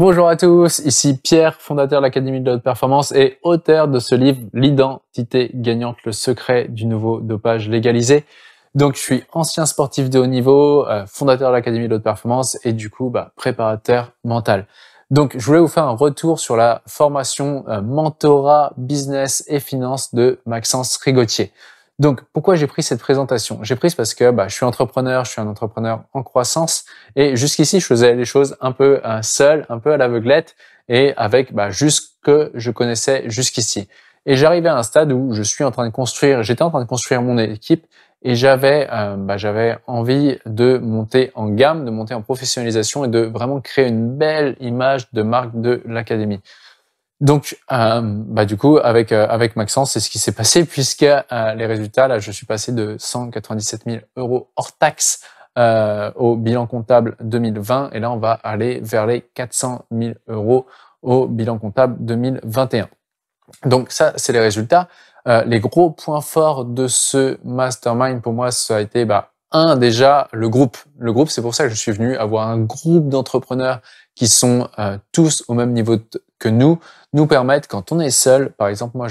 Bonjour à tous, ici Pierre, fondateur de l'Académie de la Haute Performance et auteur de ce livre « L'identité gagnante, le secret du nouveau dopage légalisé ». Donc, je suis ancien sportif de haut niveau, fondateur de l'Académie de la Haute Performance et du coup, préparateur mental. Donc, je voulais vous faire un retour sur la formation mentorat, business et finance de Maxence Rigotier. Donc, pourquoi j'ai pris cette présentation? J'ai pris parce que je suis entrepreneur, je suis un entrepreneur en croissance et jusqu'ici, je faisais les choses un peu seul, un peu à l'aveuglette et avec juste ce que je connaissais jusqu'ici. Et j'arrivais à un stade où j'étais en train de construire mon équipe et j'avais envie de monter en gamme, de monter en professionnalisation et de vraiment créer une belle image de marque de l'académie. Donc, du coup, avec Maxence, c'est ce qui s'est passé puisque les résultats, là, je suis passé de 197 000 € hors taxe au bilan comptable 2020 et là, on va aller vers les 400 000 € au bilan comptable 2021. Donc ça, c'est les résultats. Les gros points forts de ce mastermind, pour moi, ça a été déjà le groupe. Le groupe, c'est pour ça que je suis venu avoir un groupe d'entrepreneurs qui sont tous au même niveau que nous permettent, quand on est seul, par exemple, moi,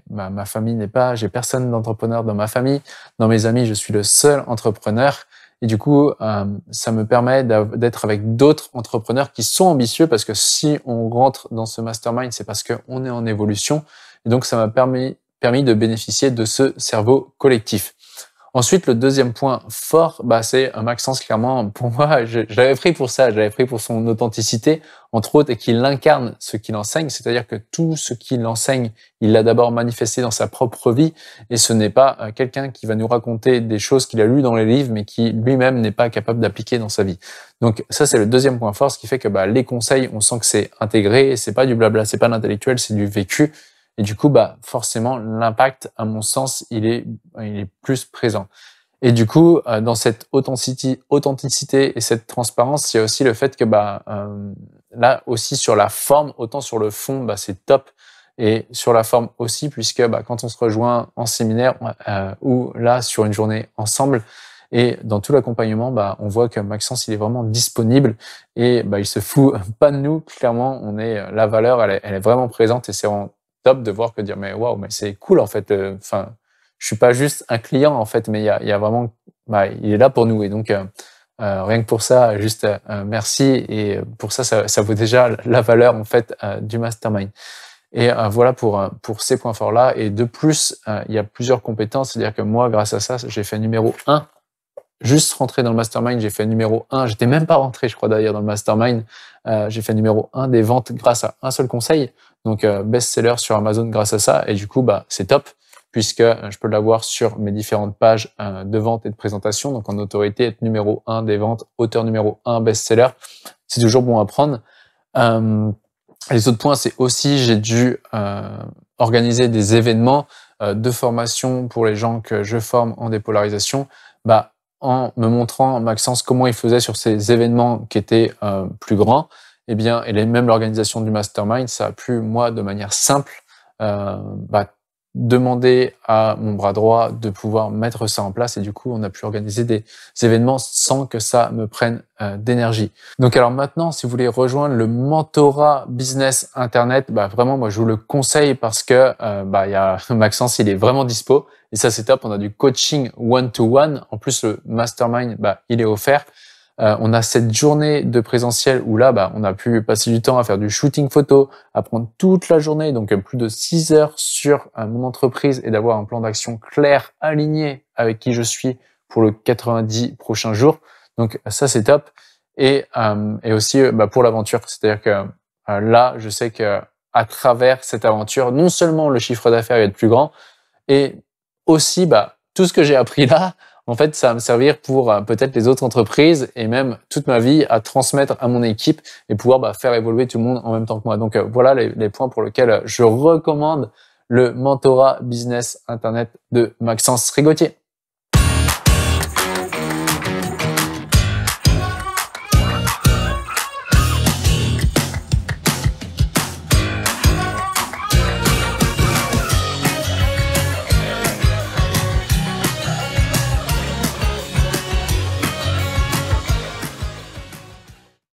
ma famille n'est pas, j'ai personne d'entrepreneur dans ma famille. Dans mes amis, je suis le seul entrepreneur. Et du coup, ça me permet d'être avec d'autres entrepreneurs qui sont ambitieux parce que si on rentre dans ce mastermind, c'est parce qu'on est en évolution. Et donc, ça m'a permis de bénéficier de ce cerveau collectif. Ensuite, le deuxième point fort, c'est Maxence, clairement, pour moi, j'avais pris pour ça, j'avais pris pour son authenticité, entre autres, et qu'il incarne ce qu'il enseigne, c'est-à-dire que tout ce qu'il enseigne, il l'a d'abord manifesté dans sa propre vie, et ce n'est pas quelqu'un qui va nous raconter des choses qu'il a lues dans les livres, mais qui lui-même n'est pas capable d'appliquer dans sa vie. Donc ça, c'est le deuxième point fort, ce qui fait que les conseils, on sent que c'est intégré, c'est pas du blabla, c'est pas l'intellectuel, c'est du vécu. Et du coup, forcément, l'impact, à mon sens, il est plus présent. Et du coup, dans cette authenticité et cette transparence, il y a aussi le fait que, là aussi sur la forme, autant sur le fond, c'est top. Et sur la forme aussi, puisque quand on se rejoint en séminaire ou là sur une journée ensemble, et dans tout l'accompagnement, on voit que Maxence, il est vraiment disponible et il se fout pas de nous. Clairement, la valeur, elle est vraiment présente et c'est vraiment top de voir que dire mais waouh, mais c'est cool en fait. Enfin, je suis pas juste un client en fait, mais il y a vraiment, il est là pour nous et donc rien que pour ça, juste merci et pour ça vaut déjà la valeur en fait du mastermind. Et voilà pour ces points forts là. Et de plus, il y a plusieurs compétences, c'est-à-dire que moi, grâce à ça, j'ai fait numéro 1. Juste rentré dans le mastermind, j'ai fait numéro 1. J'étais même pas rentré, je crois d'ailleurs, dans le mastermind. J'ai fait numéro 1 des ventes grâce à un seul conseil. Donc, best-seller sur Amazon grâce à ça. Et du coup, c'est top puisque je peux l'avoir sur mes différentes pages de vente et de présentation. Donc, en autorité, être numéro 1 des ventes, auteur numéro 1, best-seller. C'est toujours bon à prendre. Les autres points, c'est aussi, j'ai dû organiser des événements de formation pour les gens que je forme en dépolarisation. En me montrant Maxence comment il faisait sur ces événements qui étaient plus grands, et même l'organisation du mastermind, ça a pu, moi, de manière simple, demander à mon bras droit de pouvoir mettre ça en place et du coup, on a pu organiser des événements sans que ça me prenne d'énergie. Donc alors maintenant, si vous voulez rejoindre le mentorat business internet, vraiment, moi, je vous le conseille parce que il y a Maxence, il est vraiment dispo et ça, c'est top. On a du coaching one-to-one. En plus, le mastermind, il est offert. On a cette journée de présentiel où là, on a pu passer du temps à faire du shooting photo, à prendre toute la journée, donc plus de 6 heures sur mon entreprise et d'avoir un plan d'action clair, aligné avec qui je suis pour le 90 prochains jours. Donc ça, c'est top. Et aussi pour l'aventure, c'est-à-dire que là, je sais que à travers cette aventure, non seulement le chiffre d'affaires va être plus grand, et aussi tout ce que j'ai appris là, en fait, ça va me servir pour peut-être les autres entreprises et même toute ma vie à transmettre à mon équipe et pouvoir faire évoluer tout le monde en même temps que moi. Donc voilà les points pour lesquels je recommande le mentorat business internet de Maxence Rigotier.